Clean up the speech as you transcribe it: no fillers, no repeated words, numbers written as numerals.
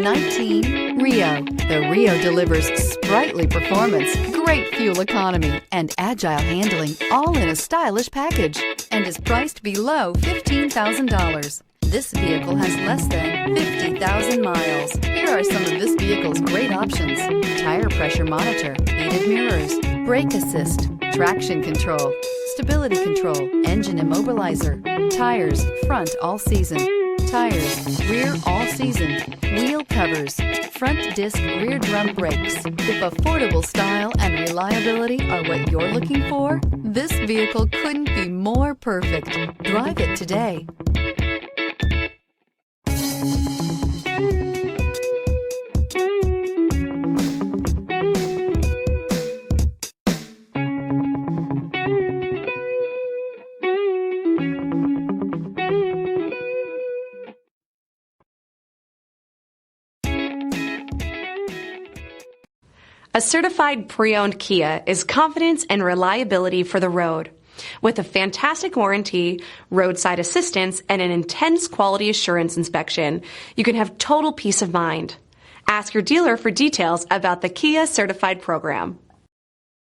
2019 Rio. The Rio delivers sprightly performance, great fuel economy, and agile handling, all in a stylish package, and is priced below $15,000. This vehicle has less than 50,000 miles. Here are some of this vehicle's great options: tire pressure monitor, heated mirrors, brake assist, traction control, stability control, engine immobilizer, tires front all season, tires rear all season, wheel covers, front disc rear drum brakes. If affordable style and reliability are what you're looking for, this vehicle couldn't be more perfect. Drive it today. A certified pre-owned Kia is confidence and reliability for the road. With a fantastic warranty, roadside assistance, and an intense quality assurance inspection, you can have total peace of mind. Ask your dealer for details about the Kia Certified program.